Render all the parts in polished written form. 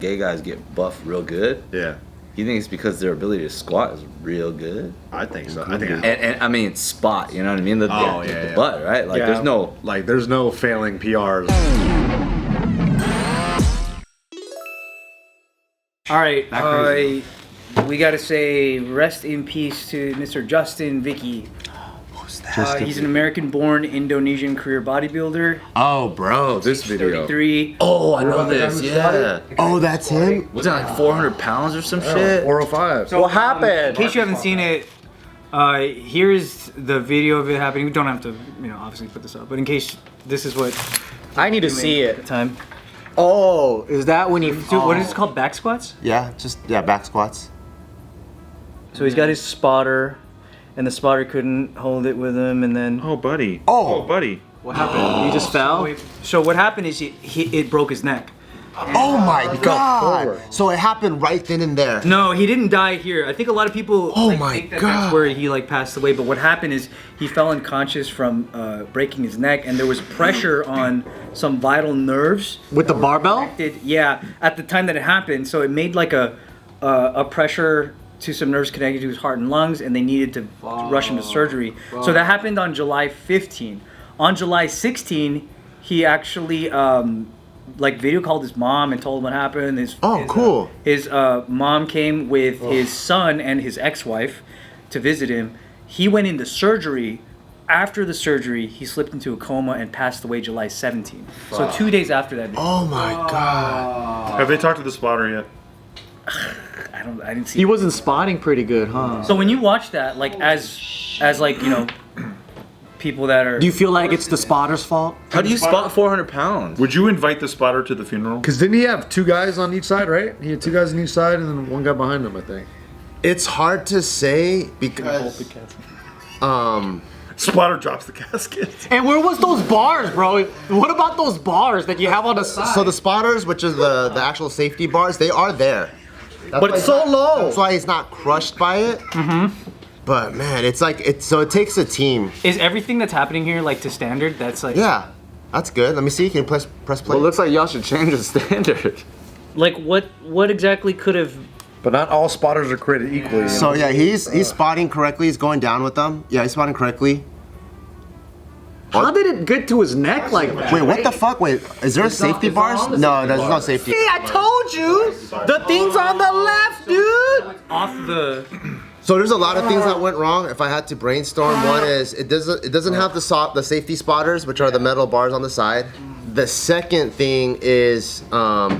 gay guys get buff real good. Yeah. You think it's because their ability to squat is real good? I think so. I think. And I mean spot. You know what I mean? The butt, right? Like there's no failing PRs. All right, we gotta say rest in peace to Mr. Justyn Vicky. Who's that? He's an American-born Indonesian career bodybuilder. Oh, bro, this video. 33. Oh, I know this. Yeah. Oh, that's him. Was it like 400 pounds or some shit? 405. So what happened? In case you haven't seen it, here's the video of it happening. We don't have to, obviously put this up, but in case this is what I need to see at it. the time. Oh, is that when you Dude, what is it called? Back squats? Yeah, back squats. So he's got his spotter, and the spotter couldn't hold it with him, and then Oh, buddy. Oh. Buddy. what happened? You just fell? So what happened is it broke his neck. Oh my God! So it happened right then and there. No, he didn't die here. I think a lot of people think that God. that's where he passed away. But what happened is he fell unconscious from breaking his neck, and there was pressure on some vital nerves. With the barbell? Yeah, at the time that it happened, so it made like a pressure to some nerves connected to his heart and lungs, and they needed to rush him to surgery. So that happened on July 15. On July 16, he actually video called his mom and told him what happened. Cool. His mom came with his son and his ex-wife to visit him. He went into surgery. After the surgery, he slipped into a coma and passed away July 17. So 2 days after that. Oh my God. Have they talked to the spotter yet? I didn't see. He wasn't spotting pretty good, huh? So when you watch that, people that are. Do you feel like it's the spotter's fault? How do you spot 400 pounds? Would you invite the spotter to the funeral? Because didn't he have two guys on each side, right? He had two guys on each side and then one guy behind him, I think. It's hard to say because Spotter drops the casket. And where was those bars, bro? What about those bars that you have on the side? So the spotters, which is the actual safety bars, they are there. But it's so low. That's why he's not crushed by it. Mm-hmm. But man, so it takes a team. Is everything that's happening here to standard? That's Yeah, that's good. Let me see. Can you press play? Well, it looks like y'all should change the standard. What exactly could have? But not all spotters are created equally. So yeah, he's spotting correctly. He's going down with them. Yeah, he's spotting correctly. How did it get to his neck like that? Wait, what the fuck? Wait, is there safety bars? No, there's no safety. See, I told you! The thing's on the left, dude! Off the. So there's a lot of things that went wrong. If I had to brainstorm, one is it doesn't have the safety spotters, which are the metal bars on the side. The second thing is I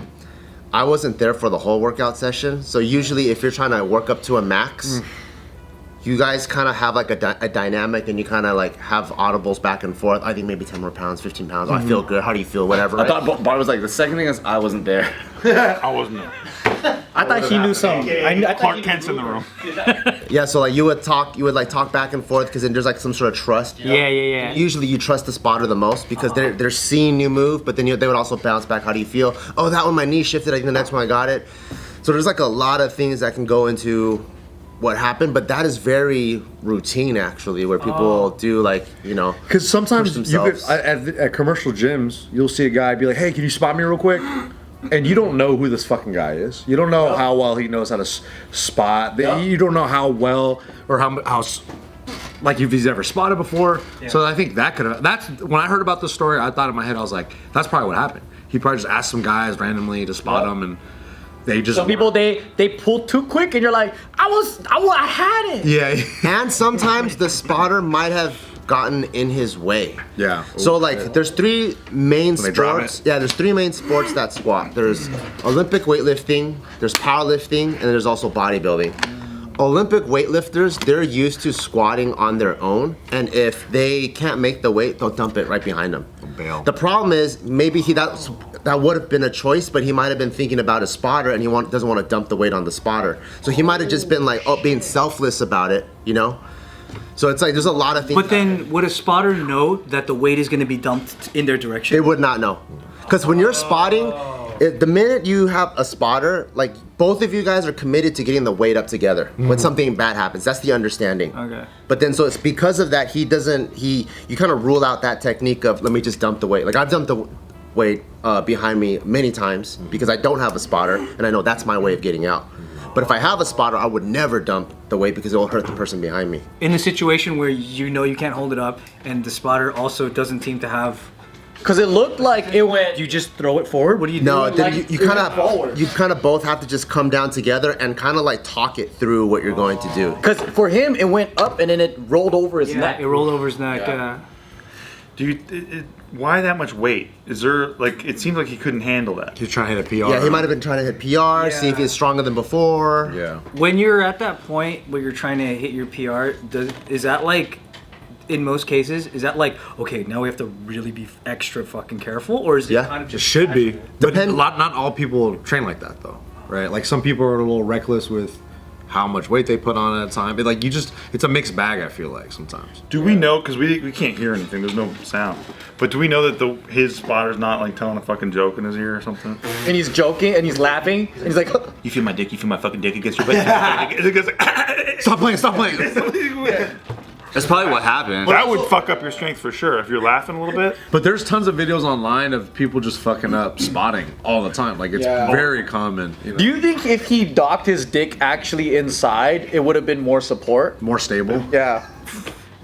wasn't there for the whole workout session. So usually if you're trying to work up to a max, you guys kind of have a dynamic and you kind of have audibles back and forth. I think maybe 10 more pounds, 15 pounds. Oh, I feel good. How do you feel? Whatever. I thought Bart was like, the second thing is I wasn't there. I wasn't there. I thought he knew something. Clark Kent's in the room. Yeah, so you would talk back and forth because then there's some sort of trust. Yeah. Usually you trust the spotter the most because they're seeing you move, but then they would also bounce back. How do you feel? Oh, that one my knee shifted. I think the next one I got it. So there's a lot of things that can go into what happened, but that is very routine actually, where people do because sometimes you could at commercial gyms you'll see a guy be like, hey, can you spot me real quick? And you don't know who this fucking guy is. You don't know how well he knows how to spot. You don't know how well or how if he's ever spotted before. So I think that's when I heard about this story, I thought in my head, I was like, that's probably what happened. He probably just asked some guys randomly to spot him, and they just. Some people they pull too quick, and you're like, I had it. Yeah. And sometimes the spotter might have gotten in his way. Yeah. So there's three main When they drop sports. it. Yeah, there's three main sports that squat. There's Olympic weightlifting, there's powerlifting, and there's also bodybuilding. Olympic weightlifters, they're used to squatting on their own, and if they can't make the weight, they'll dump it right behind them. Bail. The problem is maybe that would have been a choice, but he might have been thinking about a spotter and he doesn't want to dump the weight on the spotter. So he might have just been being selfless about it, So it's there's a lot of things. But then would a spotter know that the weight is going to be dumped in their direction? They would not know. Because when you're spotting, the minute you have a spotter, both of you guys are committed to getting the weight up together when something bad happens. That's the understanding. Okay. But then, so it's because of that, you kind of rule out that technique of, let me just dump the weight. I've dumped weight behind me many times because I don't have a spotter, and I know that's my way of getting out. But if I have a spotter, I would never dump the weight because it will hurt the person behind me. In a situation where you know you can't hold it up, and the spotter also doesn't seem to have. Because it looked like it went. You just throw it forward. What do you do? No, then Like, you kind of both have to just come down together and kind of like talk it through what you're going to do. Because for him, it went up and then it rolled over his neck. It rolled over his neck. Do you? Why that much weight? Is there like? It seems like he couldn't handle that. He's trying to hit a PR. Yeah, he might have been trying to hit PR, see if he's stronger than before. Yeah. When you're at that point where you're trying to hit your PR, is that like, in most cases, is that like, okay, now we have to really be extra fucking careful, or is it kind of It just should be. But Depend- not all people train like that though, right? Like some people are a little reckless with how much weight they put on at a time. But like it's a mixed bag. I feel like sometimes. Do we know? Because we can't hear anything. There's no sound. But do we know that his spotter's not like telling a fucking joke in his ear or something? And he's joking and he's laughing. And he's like, You feel my dick? You feel my fucking dick against your butt? It goes like, Stop playing! Stop playing! That's probably what happened. that would fuck up your strength for sure if you're laughing a little bit. But there's tons of videos online of people just fucking up spotting all the time. Like it's very common. You know? do you think if he docked his dick actually inside, it would have been more support? More stable? Yeah.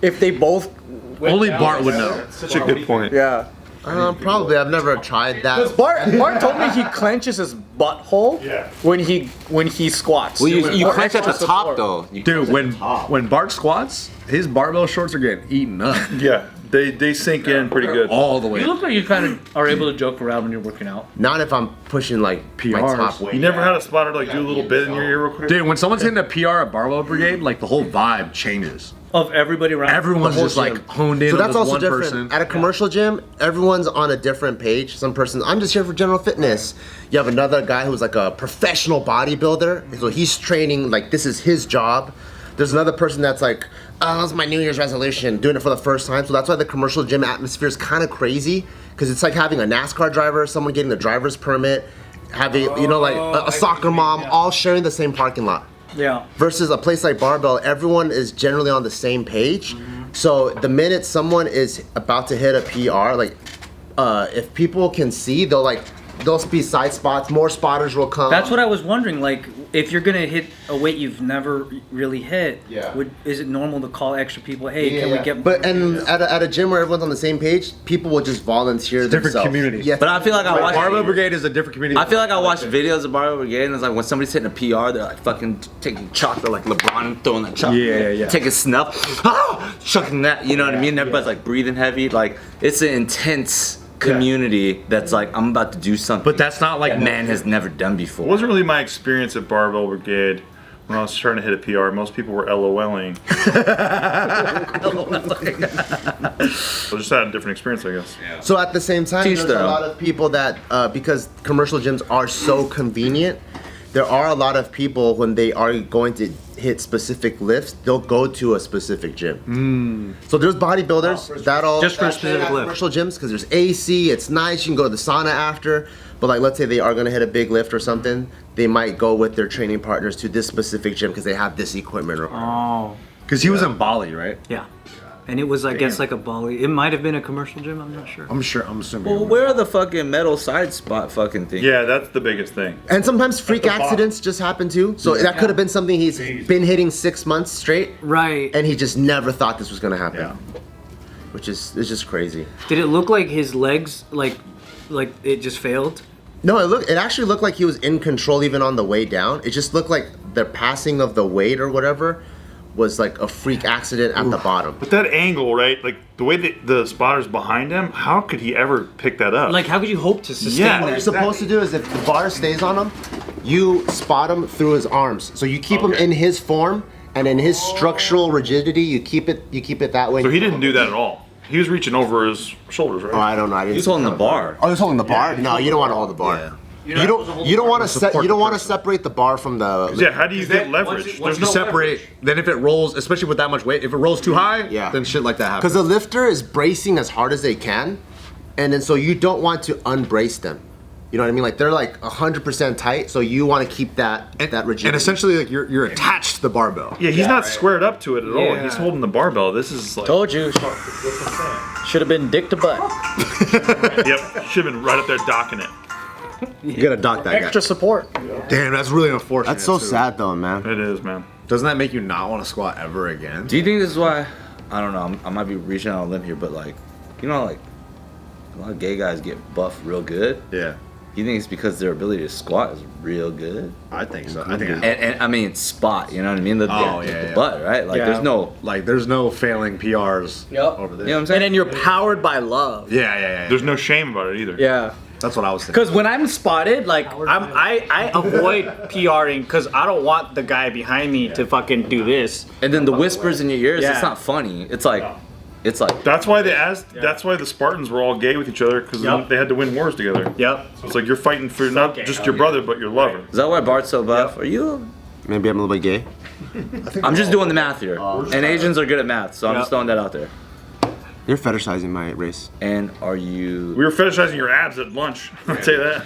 If they both. Only Bart would know. Such a good point. Yeah. Probably. I've never tried that. Bart told me he clenches his butthole when he squats. Well, you For clench at the extra top support. though. You Dude, when Bart squats, his barbell shorts are getting eaten up Yeah, they sink in pretty good. all the way. You look like you kind of are able to joke around when you're working out. Not if I'm pushing like my PRs. top weight. You never had a spotter like do a little bit in your ear real quick? Dude, when someone's hitting a PR at Barbell Brigade, like the whole vibe changes. Of everybody around. Everyone's just gym. like honed in So on that's this also one different. person. At a commercial gym, everyone's on a different page. Some person, I'm just here for general fitness. You have another guy who's like a professional bodybuilder. So he's training, like this is his job. There's another person that's like, oh, that's my New Year's resolution, doing it for the first time. So that's why the commercial gym atmosphere is kind of crazy. Because it's like having a NASCAR driver, someone getting the driver's permit, having, you know, like a soccer mom, all sharing the same parking lot. Yeah. Versus a place like Barbell, everyone is generally on the same page. So the minute someone is about to hit a PR, like if people can see, they'll be side spots, more spotters will come. That's what I was wondering. Like, if you're gonna hit a weight you've never really hit, is it normal to call extra people? Hey, can we get? But and at a gym where everyone's on the same page, people will just volunteer different themselves. community. Yeah, But I feel like I watch Barbell Brigade is a different community. I feel like I watch videos of Barbell Brigade and it's like when somebody's hitting a PR, they're like fucking taking chocolate, like LeBron throwing that chocolate. Yeah. Taking snuff, chucking that. You know what I mean? Everybody's like breathing heavy. Like it's an intense community that's like I'm about to do something. But that's not like that man has never done before. It wasn't really my experience at Barbell Brigade when I was trying to hit a PR. Most people were LOLing. So just had a different experience, I guess. So at the same time, Teach there's them. a lot of people that, because commercial gyms are so convenient, there are a lot of people when they are going to hit specific lifts, they'll go to a specific gym. So there's bodybuilders that'll Just for a that train specific at lift. commercial gyms because there's AC, it's nice, you can go to the sauna after. But like, let's say they are going to hit a big lift or something, they might go with their training partners to this specific gym because they have this equipment. Oh. because he was in Bali, right? Yeah. And it was, I guess, like a Bali. It might have been a commercial gym. I'm not sure. I'm assuming. Well, where are the fucking metal side spot fucking things? Yeah, that's the biggest thing. And sometimes freak accidents just happen too. So that could have been something he's been hitting 6 months straight, Right. and he just never thought this was going to happen. Yeah. Which is, it's just crazy. Did it look like his legs, like it just failed? No, it actually looked like he was in control even on the way down. It just looked like the passing of the weight or whatever was like a freak accident at the bottom. But that angle, right? Like the way that the spotter's behind him, how could he ever pick that up? Like, how could you hope to sustain Yeah. What you're that? supposed to do is if the bar stays on him, you spot him through his arms. So you keep him in his form and in his structural rigidity, you keep it that way. So he didn't do that at all. He was reaching over his shoulders, right? Oh, I don't know. I didn't He's holding the bar. Oh, he's holding the bar? No, you don't want to hold the bar. Yeah. You don't want to separate the bar from the. Yeah, how do you get leverage? Once you separate, then if it rolls, especially with that much weight, if it rolls too high, Yeah. then shit like that happens. Because the lifter is bracing as hard as they can, and then so you don't want to unbrace them. You know what I mean? Like they're like 100% tight, so you want to keep that rigidity. And essentially, like you're attached to the barbell. Yeah, he's not squared up to it at all. Yeah. He's holding the barbell. This is like Told you. Should have been dick to butt. Yep, should have been right up there docking it. You gotta dock that Extra support. guy. Damn, that's really unfortunate. That's so too. sad though, man. It is, man. Doesn't that make you not want to squat ever again? Do you think this is why? I don't know. I might be reaching out on a limb here, but like, you know, like a lot of gay guys get buff real good. Yeah, You think it's because their ability to squat is real good? I think so. I think. And I mean spot, you know what I mean? The butt, right? Like Yeah. There's no failing PRs Yep. over there. you know what I'm And saying? then you're powered by love. Yeah. There's no shame about it either. Yeah. That's what I was thinking. Because when I'm spotted, like I avoid PRing because I don't want the guy behind me to fucking do this. And then the whispers in your ears, Yeah. it's not funny. It's like That's why they asked. That's why the Spartans were all gay with each other because Yep. they had to win wars together. Yep. It's like you're fighting for not just your brother, but your lover. is that why Bart's so buff? Are you? Maybe I'm a little bit gay. I'm just doing the math here. And Asians are good at math, so I'm just throwing that out there. You're fetishizing my race. And are you? We were fetishizing your abs at lunch. I'll tell you that.